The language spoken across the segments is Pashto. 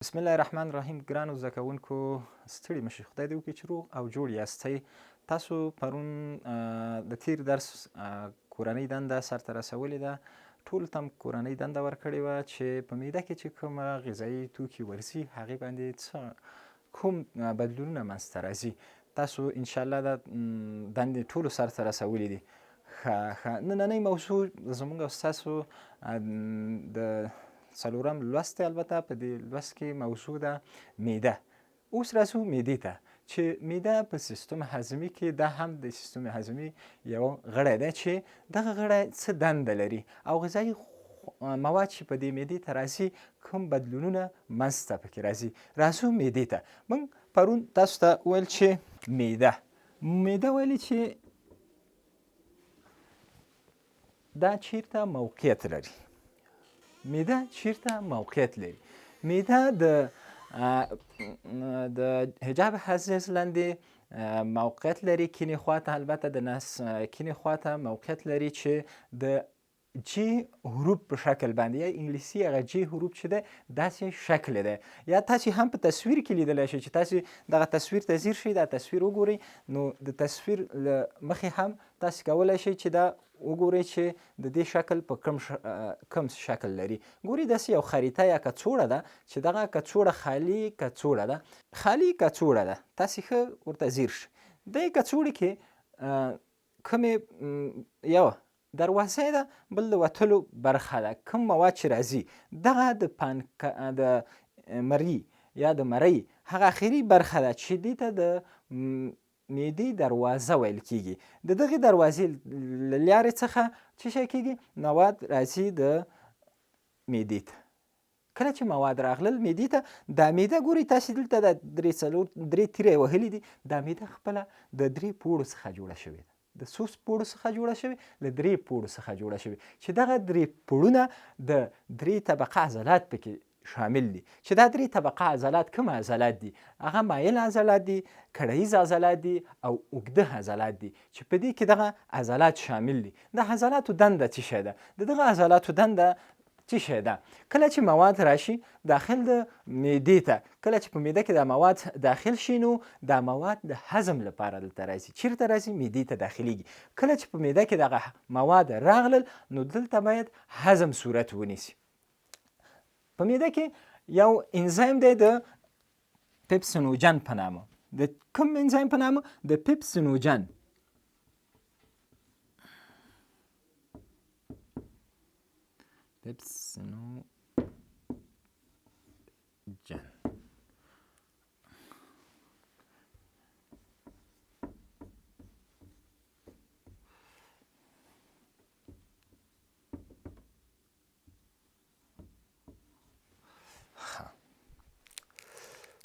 بسم الله الرحمن الرحیم. ګرانو زده کوونکو ستړي مشئ، خدای دې وکړي چې روغ او جوړ یاستئ. تاسو پرون د تیر درس کورنۍ دنده سرته رسولې ده. ټولو ته م کورنۍ دنده ورکړې وه چې په معده کې چې کومه غذایي توکي ورځي هغې باندې کوم بدلونونه منځته راځي. تاسو انشاءالله دا دندې ټولو سرته رسولې دي. ښه نننۍ موضوع زموږ او ستاسو د څلورم لوست دی. البته په دې لوست کې موضوع ده معده. اوس راځو معدې ته چې معده په سیستم هضمي کې دا هم د سیستم هضمي یو غړی دی چې دغه غړی څه دنده لري او غذایي مواد چې په دې معدې ته راځي کوم بدلونونه منځته پکې راځي. راځو معدې ته. موږ پرون تاسو ته ویل چې معده ویلې چې دا چیرته موقعیت لري. معده چیرته موقعیت لري؟ معده د حجاب حاجز لاندې موقعیت لري. کینې خواته البته د نس کینې خواته موقعیت لري چې د جی حروف په شکل باندې یا انګلیسي هغه جی حروف چې دی داسې شکل دی. یا تاسې هم په تصویر کې لیدلی شئ چې تاسې دغه تصویر ته ځیر شئ، دا تصویر وګورئ، نو د تصویر له مخې هم تاسې کولی شئ چې دا وګورئ چې د دې شکل په کوم شکل لري. ګورئ داسې یو خریطه یا کڅوړه ده چې دغه کڅوړه خالي کڅوړه ده. تاسې ښه ورته ځیر شئ. دې کڅوړې کې کومې یوه دروازه ده، بل د وتلو برخه ده. کوم مواد چې راځي دغه د مرۍ یا د مرۍ هغه اخري برخه ده چې دې ته د معدې دروازه ویل کېږي. د دغې دروازې له لارې څخه څه شی کېږي؟ مواد راځي د معدې ته. کله چې مواد راغلل معدې ته، دا معده ګورئ تاسې دلته دا درې تیره یې وهلي دي. دا معده خپله د درې پوړو څخه جوړه شوې ده. د څو پوړو څخه جوړه شوې؟ له درې پوړو څخه جوړه شوې چې دغه درې پوړونه د درې طبقه عضلات پکې شامل دي. چې دا درې طبقه عضلات کوم عضلات دي؟ هغه مایل عضلات دي، کړهیز عضلات دي او اوږده عضلات دي چې په دې کې دغه عضلات شامل دي. د عضلاتو دنده څه شی ده؟ د دغه عضلاتو دنده څه شی ده؟ کله چې مواد راشي داخل د معدې ته، کله چې په معده کې دا مواد داخل شي نو دا مواد د هضم لپاره دلته راځي. چیرته راځي؟ معدې ته داخلیږي. کله چې په معده کې دغه مواد راغلل نو دلته باید هضم صورت ونیسي. په معده کې یو انزیم دی د پپسینوجن په نامه. د کوم انزیم په نامه؟ د پپسینوجن.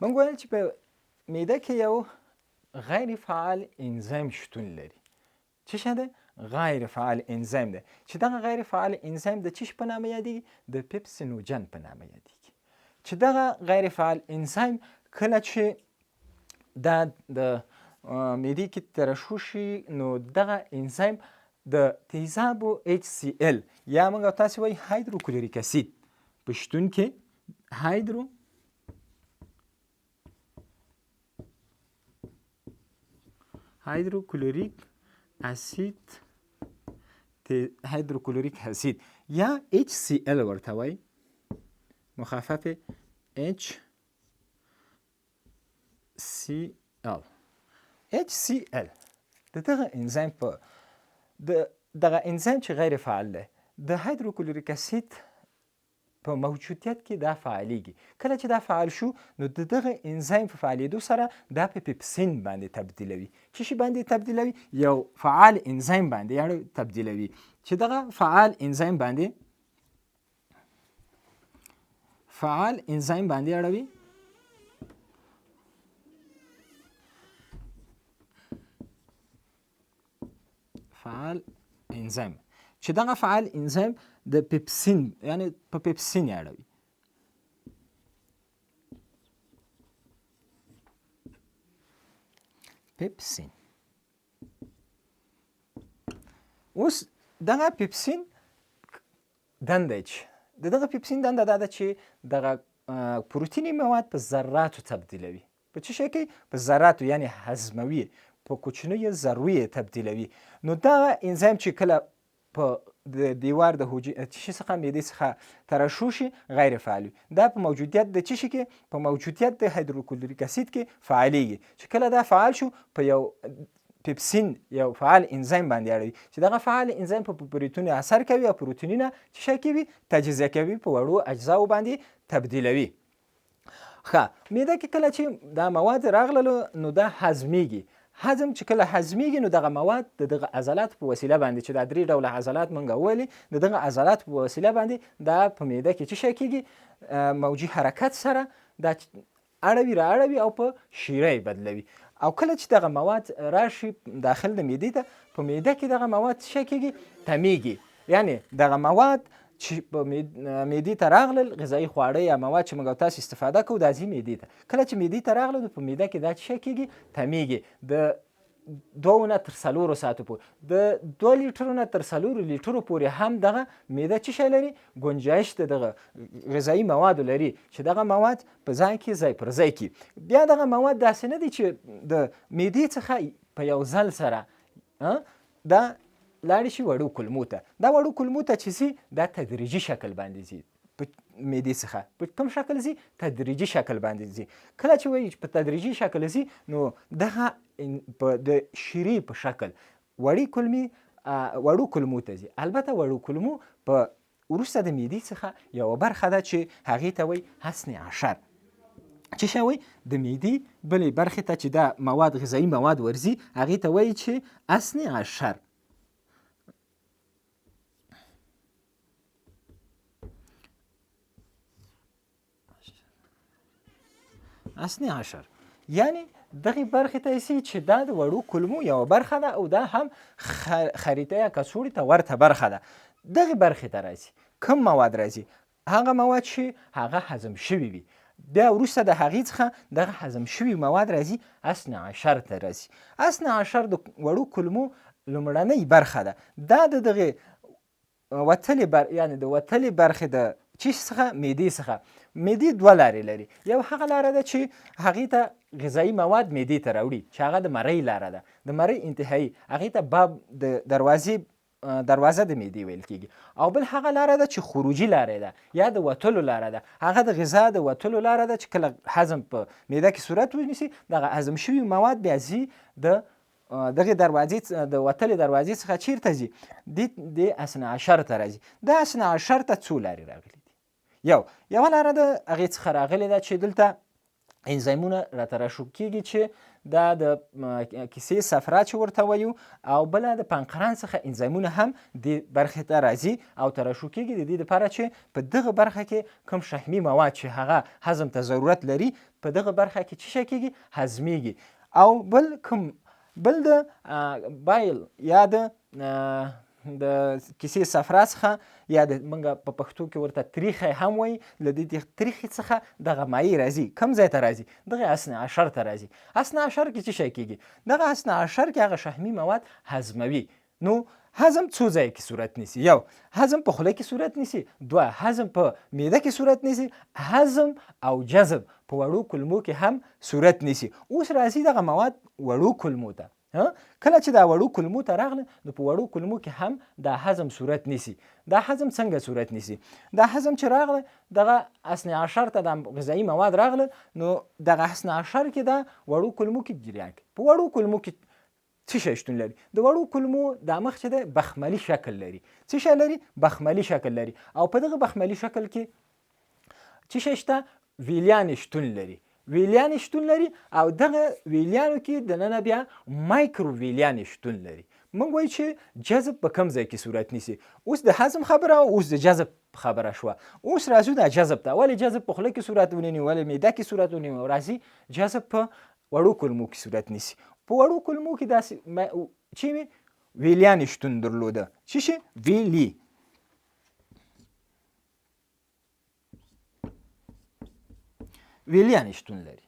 موږ ویل چې په معده کې یو غیر فعال انزیم شتون لري. څه شی دی؟ غیر فعال انزیم دی چې دغه غیر فعال انزیم د څه شي په نامه یادېږي؟ د پپسینوجن په نامه یادېږي. چې دغه غیر فعال انزیم کله چې دا د معدې کې ترشح شي نو دغه انزیم د تیزابو HCl یا موږ او تاسې وایي هایدروکلوریک اسید په شتون کې هایدروکلوریک اسید یا HCl ورته وایي، مخفف HCl. د دغه انزیم چې غیر فعال دی د هایدروکلوریک اسید په موجودیت کې دا فعالیږي. کله چې دا فعال شو نو د دغه انزیم په فعالېدو سره دا په پپسین باندې تبدیلوي. څه شي باندې تبدیلوي؟ یو فعال انزیم باندې تبدیلوي. چې دغه فعال انزیم باندې اړوي. چې دغه فعال انزیم د پپسین یعنی په پپسین یې اړوي. اوس دغه پپسین دنده چې د دغه پپسین دنده دا ده چې دغه پروتیني مواد په ذراتو تبدیلوي. په څه شي کې؟ په ذراتو، یعنی هضموي، په کوچنیو ذرو یې تبدیلوي. نو دغه انزایم چې کله په د دیوار د حجرې څخه معدې څخه ترشح شي غیر فعال وي. دا په موجودیت د څه شي کې؟ په موجودیت د هایدروکلوریک اسید کې فعالیږي. چې کله دا فعال شو په یو پیپسین یو فعال انزایم باندې اړوي چې دغه فعال انزایم په پروتینونو اثر کوي او پروتینونه څه شی کوي؟ تجزیه کوي، په وړو اجزاو باندې تبدیلوي. ښه، معده کې کله چې دا مواد راغلل نو دا هضمیږي. هضم چې کله هضمیږي نو دغه مواد د دغه عضلات په وسیله باندې چې دا 3 ډوله عضلات موږ ویلې د دغه عضلات په وسیله باندې دا په معده کې څه شی کیږي؟ موجي حرکت سره دا اړوي را اړوي او په شیره یې بدلوي. او کله چې دغه مواد راشي داخل د معدې ته، په معده کې دغه مواد څه شی کیږي؟ تمیږي. یعنی دغه مواد چې په معدې ته راغلل، غذایي خواړه یا مواد چې موږ تاسو استفاده کوو دا ځي معدې ته. کله چې معدې ته راغله نو په معده کې دا څه شی کیږي؟ تمیږي. د 2 نه تر 4 ساعتو پورې، د 2 لیټرو نه تر 4 لیټرو پورې هم دغه معده څه شی لري؟ گنجایش د دغه غذایي موادو لري چې دغه مواد په ځای کې ځای پر ځای کړي. بیا دغه مواد داسې نه دي چې د معدې څخه په یو ځل سره دا لاړې شي وړو کولمو ته. دا وړو کولمو ته چې ځي دا تدریجي شکل باندې ځي. په معدې څخه په کوم شکل ځي؟ تدریجي شکل باندې ځي. کله چې وایي په تدریجي شکل ځي نو دغه د شیرې په شکل وړو کولمو ته ځي. البته وړو کولمو په وروسته د معدې څخه یوه برخه ده چې هغې ته وایي حسن عشر. چې شی وایي د معدې بلې برخې ته چې دا مواد غذایي مواد ورځي هغې ته وایي چې حسن عشر. حسن عشر یعنی دغه برخې ته یې چې دا د وړو کولمو یوه برخه ده او دا هم خریطه یا کڅوړې ته ورته برخه ده. دغه برخې ته راځي کوم مواد راځي؟ هغه مواد چې هغه هضم شوي وي. بیا وروسته د هغې څخه دغه هضم شوي مواد راځي حسن عشر ته راځي. حسن عشر د وړو کولمو لومړنۍ برخه ده. دا د دغه یعنی د وتلې برخې د چی څخه؟ معدې څخه. معدې 2 لارې لري. یو هغه لاره ده چې هغې ته غذایي مواد معدې ته راوړي چې هغه د مرۍ لاره ده. د مرۍ انتهایی هغې ته باب د دروازه د معدې ویل کیږي. او بل هغه لاره ده چې خروجي لاره ده یا د وتلو لاره ده. هغه د غذا د وتلو لاره ده چې کله هضم په معده کې صورت ونیسي دغه هضم شوي مواد بیا ځي د دغه دروازې د وتلې دروازې څخه چیرته ځي؟ د حسن عشر ته راځي. د حسن عشر ته څو لارې راغلي دي؟ یوه لاره د هغې څخه راغلې ده چې دلته انزایمونه راترشح کیږي چې دا د کیسې صفرا چې ورته وایو، او بله د پانقران څخه انزایمونه هم دې برخې ته راځي او ترشح کیږي د دې دپاره چې په دغه برخه کې کوم شحمي مواد چې هغه هضم ته ضرورت لري په دغه برخه کې څه شی کیږي؟ هضمیږي. او بل د بایل یا د کیسې صفرا څخه یا د موږ په پښتو کې ورته تریخی هم وایي، له دې تریخي څخه دغه مایع راځي. کوم ځای ته راځي؟ دغه حسن عشر ته راځي. حسن عشر کې څه شی کیږي؟ دغه حسن عشر کې هغه شحمي مواد هضموي. نو هضم څو ځای کې صورت نیسي؟ یو، هضم په خوله کې صورت نیسي. 2، هضم په معده کې صورت نیسي. هضم او جذب په وړو کولمو کې هم صورت نیسي. اوس راځي دغه مواد وړو کولمو ته. کله چې دا وړو کولمو ته راغله نو په وړو کولمو کې هم دا هضم صورت نیسي. دا هضم څنګه صورت نیسي؟ دا هضم چې راغله دغه حسن عشر ته د غذایي مواد راغله نو دغه حسن عشر کې دا وړو کولمو کې جریان کوي. په وړو کولمو کې څه شی شتون لري؟ د وړو کولمو دا مخ چې دی بخملي شکل لري. څه شی لري؟ بخملي شکل لري. او په دغه بخملي شکل کې څه شی شته؟ ویلیانې شتون لري. ویلیانې شتون لري او دغه ویلیانو کې دننه بیا مایکرو ویلیانې شتون لري. موږ وایو چې جذب په کوم ځای کې صورت نیسي. اوس د هضم خبره او اوس د جذب خبره شوه. اوس راځو د جذب ته. ولې جذب په خوله کې صورت ونیسي؟ ولې معده کې صورت ونیسي؟ راځي جذب په وړو کولمو کې صورت نیسي. په وړو کولمو کې داسې چې ویلیانې شتون درلوده. څه شي؟ ویلي. ویلیانې شتون لري.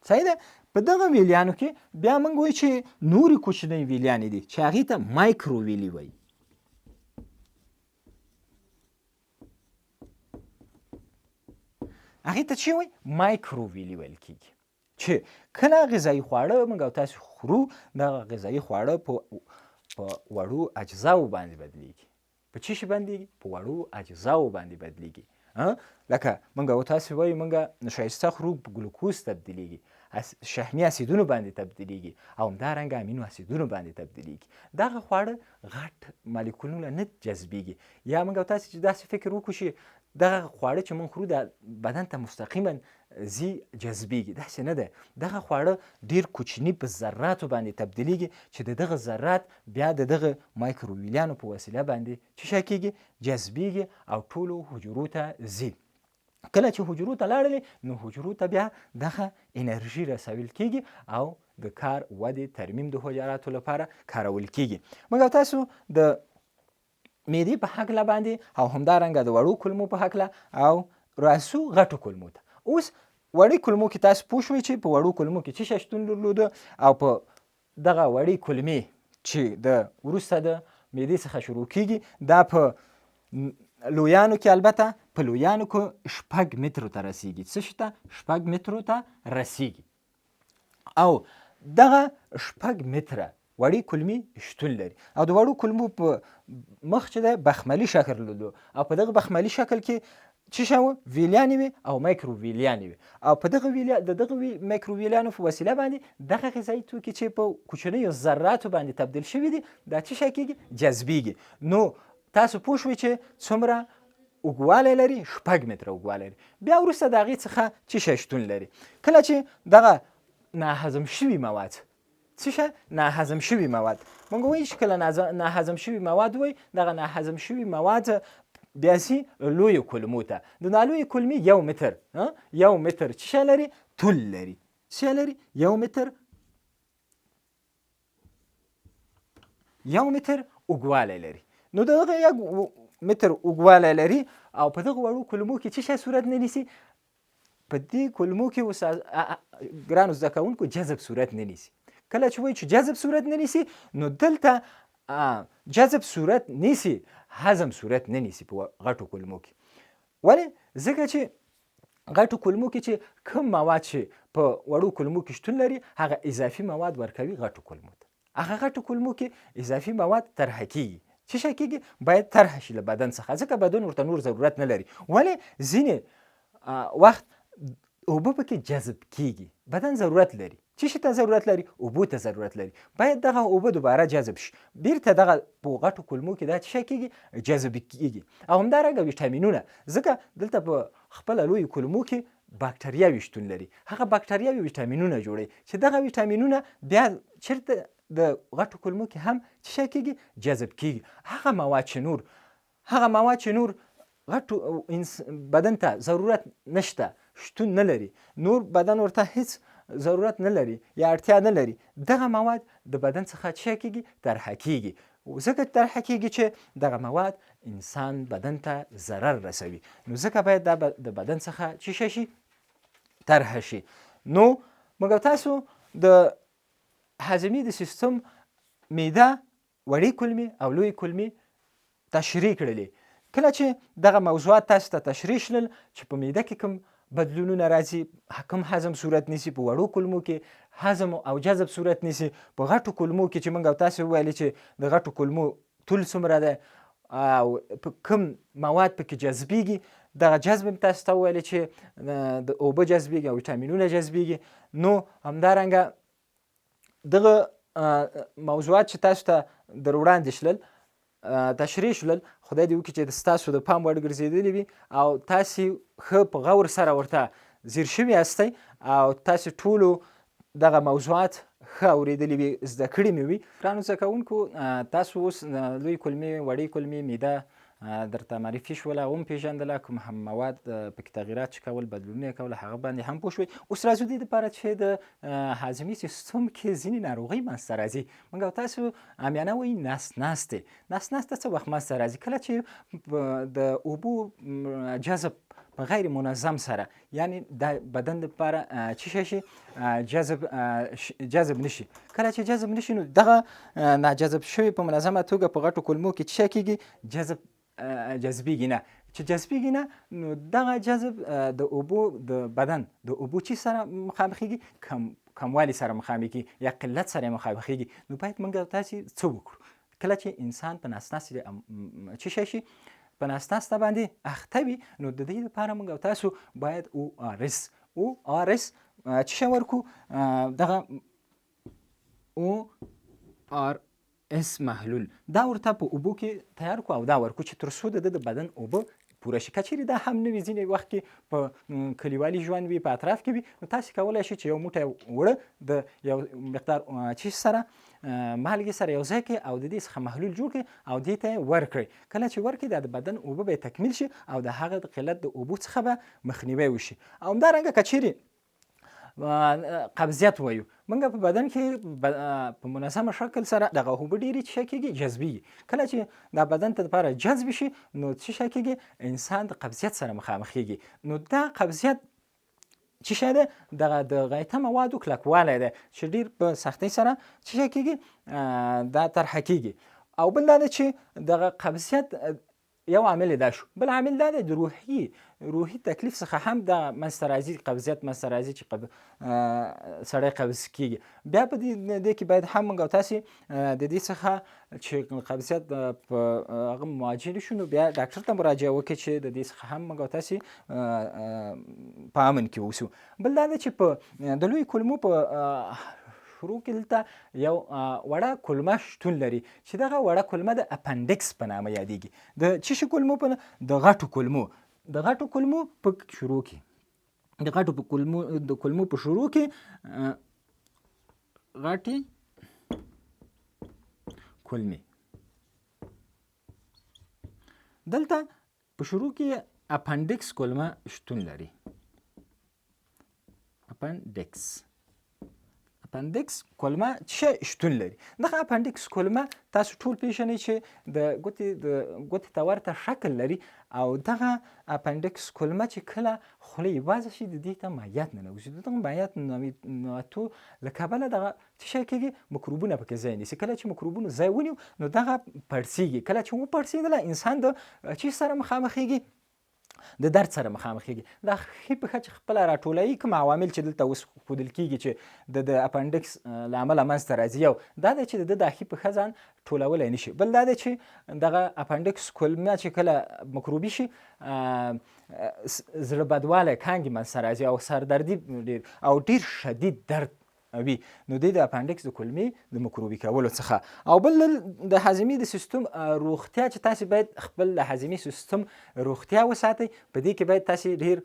صحیح ده؟ په دغه ویلیانو کې بیا موږ وایو چې نورې کوچنۍ ویلیانې دي چې هغې ته مایکرو ویلي وایي. هغې ته چې وایي مایکروویلي ویل کېږي چې کله غذایي خواړه موږ او تاسې خورو دغه غذایي خواړه په وړو اجزاو باندې بدلیږي. په څه شي باندې؟ په وړو اجزاو باندې بدلیږي. لکه موږ او تاسې وایو موږ ښایسته خورو په ګلوکوز تبدیلیږي، شحمي اسیدونو باندې تبدیلیږي او همدارنګه امینو اسیدونو باندې تبدیلیږي. دغه خواړه غټ مالیکولونه نه جذبیږي. یا موږ او تاسې چې داسې فکر وکړو چې دغه خواړه چې موږ خورو د بدن ته مستقیما ځي جذبیږي، داسې نه ده. دغه خواړه ډېر کوچني په ذراتو باندې تبدیلیږي چې د دغه ذرات بیا د دغه مایکروویلیانو په وسیله باندې څه شی کېږي؟ جذبیږي او ټولو حجرو ته ځي. کله چې حجرو ته لاړلې نو حجرو ته بیا دغه انرژي رسول کېږي او د کار ودې ترمیم د حجراتو لپاره کارول کېږي. موږ او تاسو د معدې په هکله باندې او همدارنګه د وړو کولمو په هکله او راسو غټو کولمو ته. اوس وړې کولمو کې تاسو پوه شوئ چې په وړو کولمو کې څه شی شتون درلوده او په دغه وړې کولمې چې د وروسته د معدې څخه شروع کېږي دا په لویانو کې البته په لویانو کې 6 مترو ته رسیږي. څه شي ته؟ 6 مترو ته رسیږي. او دغه 6 متره وړې کولمې شتون لري او د وړو کولمو په مخ چې دی بخملي شکل لرلو او په دغه بخملي شکل کې څه شی وه؟ ویلیانې وي او مایکروویلیانې وي او په دغه مایکروویلیانو په وسیله باندې دغه غذایي توکي چې په کوچنیو ذراتو باندې تبدیل شوي دي دا څه شی کېږي؟ جذبیږي. نو تاسو پوه شوئ چې څومره اوږدوالی لري؟ 6 متره اوږدوالی لري. بیا وروسته د هغې څخه څه شی شتون لري؟ کله چې دغه ناهضم شوي مواد څه شی؟ ناهضم شوي مواد. موږ وایو چې کله ناهضم شوي مواد وایي دغه ناهضم شوي مواد بیا ځي لویو کولمو ته. د نالویې کولمې 1 متر 1 متر څه شی لري؟ طول لري. څه لري؟ 1 متر اوږدوالی لري. نو دغه 1 متر اوږدوالی لري او په دغه وړو کولمو کې څه شی صورت نه نیسي؟ په دې کولمو کې ګرانو زده کوونکو جذب صورت نه نیسي. کله چې وایي چې جذب صورت نه نیسي نو دلته جذب صورت نیسي، هضم صورت نه نیسي په غټو کولمو کې. ولې؟ ځکه چې غټو کولمو کې چې کوم مواد چې په وړو کولمو کې شتون لري هغه اضافي مواد ورکوي غټو کولمو ته. هغه غټو کولمو کې اضافي مواد طرحه کېږي. څه شی کېږي؟ باید طرحه شي له بدن څخه، ځکه بدن ورته نور ضرورت نه لري. ولې؟ ځینې وخت اوبه پکې جذب کېږي. بدن ضرورت لري. څه شي ته ضرورت لري؟ اوبو ته ضرورت لري. باید دغه اوبه دوباره جذب شي. بیرته دغه په غټو کولمو کې دا څه شی کېږي؟ جذب کېږي. او همدارنګه ویټامینونه، ځکه دلته په خپله لویو کولمو کې باکتریاوې شتون لري. هغه باکتریاوې ویټامینونه جوړوي چې دغه ویټامینونه بیا چېرته د غټو کولمو کې هم څه شی کېږي؟ جذب کېږي. هغه مواد چې نور غټو بدن ته ضرورت نشته، شتون نه لري، نور بدن ورته هیڅ ضرورت نه لري یا اړتیا نه لري، دغه مواد د بدن څخه څه شی کېږي؟ طرحه کېږي. ځکه طرحه کېږي چې دغه مواد انسان بدن ته ضرر رسوي. نو ځکه باید دا د بدن څخه څه شي؟ طرحه شي. نو موږ تاسو د هضمي د سیستم معده، وړې کولمې او لویې کولمې تشریح کړلې. کله چې دغه موضوعات تاسو ته تشریح شول چې په معده کې کوم بدلونونه راځي، کوم هضم صورت نیسي، په وړو کولمو کې هضم او جذب صورت نیسي، په غټو کولمو کې چې موږ او تاسو وویلې چې د غټو کولمو طول څومره دی او کوم مواد پکې جذبیږي، دغه جذب هم تاسو ته وویلې چې د اوبه جذبیږي او ویټامینونه جذبیږي. نو همدارنګه دغه موضوعات چې تاسو ته در وړاندې شلل تشریح شول، خدای دې وکړي چې ستاسو د پام وړ ګرځېدلي وي او تاسې ښه په غور سره ورته ځیر شوي یاستئ او تاسې ټولو دغه موضوعات ښه اورېدلي وي، زده کړي مې وي. ګرانو زده کوونکو، تاسو اوس لوی کولمې، وړې کولمې، معده درته معرفي شوله او هم پېژندله، کوم هم مواد پکې تغیرات چې کول، بدلونونه یې کول، هغه باندې هم پوه شوئ. اوس راځو دې دپاره چې د هاضمي سیستم کې ځینې ناروغۍ منځته راځي. موږ او تاسو عامیانه وایي ناستې. ناسته څه وخت منځته راځي؟ کله چې د اوبو جذب په غیر منظم سره، یعنی د بدن لپاره څه شي جذب نشي. کله چې جذب نشي نو دغه ناجذب شوي په منظمه توګه په غټو کولمو کې څه کېږي؟ جذبیږي نه. چې جذبېږي نه نو دغه جذب د اوبو د بدن د اوبو چی سره مخامخېږي کموالي سره مخامخېږي یا قلت سره مخامخېږي. نو باید موږ تاسې څه وکړو کله چې انسان په ناس څه شی شي په ناس باندې اخته وي نو د دې لپاره موږ او تاسو باید ORS څه شی ورکړو دغه ORS محلول دا ورته په اوبو کې تیار کړو او دا ورکړو چې تر څو د بدن اوبه پوره شي. که چیرې دا هم نه وي ځینې وخت کې په کلیوالي ژوند وي په اطراف کې وي نو تاسې کولی شئ چې یو موټی وړه د یو مقدار چیز سره مالګې سره یو ځای کړئ او د دې څخه محلول جوړ کړئ او دې ته یې ورکړئ. کله چې ورکړئ د بدن اوبه به تکمیل شي او د هغه د قلت د اوبو څخه به مخنیوی وشي. او همدارنګه که چیرې قبضیت وایو موږ په بدن کې په منظمه شکل سره دغه اوبه ډېرې څه کېږي جذبېږي. کله چې دا بدن ته دپاره جذب شي نو څه شی کېږي انسان د قبضیت سره مخامخېږي. نو دا قبضیت څه شی دی دغه د غایطه موادو کلکوالی دی چې ډېر په سختۍ سره څه شی کېږي دا طرحه کېږي. او بل دا دی چې دغه قبضیت یو عامل دا شو. بل عامل دا دی د روحي تکلیف څخه هم د منځته راځي قبضیت منځته راځي چې سړی قبض کېږي. بیا په دې کې باید هم موږ او تاسې د دې څخه چې قبضیت په هغه مواجه شو نو بیا ډاکټر ته مراجعه وکړي چې د دې څخه هم موږ او تاسې په امن کې اوسو. بل دا دی چې په د لوی کولمو په شروع کې دلته یو وړه کلمه شتون لري چې دغه وړه کلمه د اپنډکس په نامه یادېږي. د څه شي کولمو په د غټو کولمو په شروع کې د کولمو په شروع کې غټې کولمې دلته په شروع کې اپنډکس کولمه شتون لري. اپنډکس کولمه څه شتون لري. دغه اپنډکس کولمه تاسو ټول پیژنئ چې د ګوتې ته ورته شکل لري او دغه اپنډکس کولمه چې کله خوله یې وازه شي د دې ته مایعات ننوځي. د دغه مایعات ننوتو له کبله دغه څه شی کېږي مکروبونه پکې ځای نیسي. کله چې مکروبونه ځای ونیو نو دغه پړسېږي. کله چې وپړسېدله انسان د چی سره مخامخېږي د درد سره مخامخېږي. دا ښي پښه چې خپله راټولوي کوم عوامل چې دلته اوس ښودل کېږي چې د اپنډکس له امله منځته راځي. یو دا دی چې د دا ښي پښه ځان ټولولی نه شي. بل دا دی چې دغه اپنډکس کولمه چې کله مکروبي شي زړه بدوالی کانګې منځته راځي او سردردي او ډېر شدید درد وي. نو د اپنډکس د کولمې د مکروبي کولو څخه. او بل د هاضمې د سیستم روغتیا چې تاسې باید خپل د هاضمې سیستم روغتیا وساتئ. په دې کې باید تاسې ډېر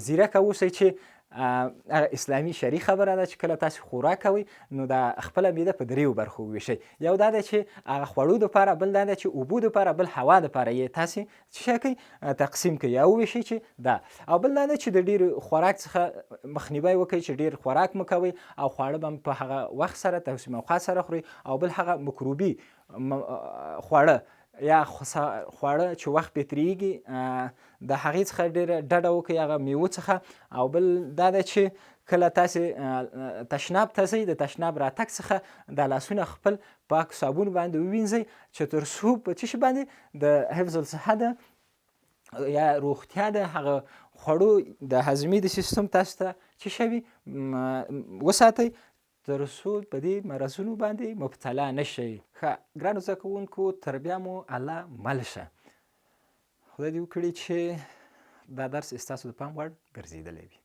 ځیرکه اوسئ چې هغه اسلامي شرعي خبره ده چې کله تاسې خوراک کوئ نو د خپله معده په دریو برخو وویشئ. یو دا دی چې هغه خوړو دپاره، بل دا دی چې اوبو دپاره، بل هوا دپاره یې تاسې څه شی کوئ تقسیم کوئ یا وویشئ چې دا. او بل دا دی چې د ډېر خوراک څخه مخنیوی وکړئ چې ډېر خوراک مه کوئ او خواړه به په هغه وخت سره توسیم اوقات سره خورئ. او بل هغه مکروبي خواړه یا خواړه چې وخت پرې تېرېږي د هغې څخه ډېره ډډه وکړئ هغه میوو څخه. او بل دا دی چې کله تاسې تشناب ته ځئ د تشناب راتګ څخه دا لاسونه خپل پاک صابون باندې ووینځئ چې تر څو په څه شي باندې د حفظ الصحه ده یا روغتیا د هغه خوړو د هضمې د سیستم تاسو ته څه شوي وساتئ تر څو په دې مرضونو باندې مبتلا نه شئ. ښه ګرانو زده کوونکو تر بیا مو الله مل شه. خدای دې وکړي چې دا درس ستاسو د پام وړ ګرځېدلی وي.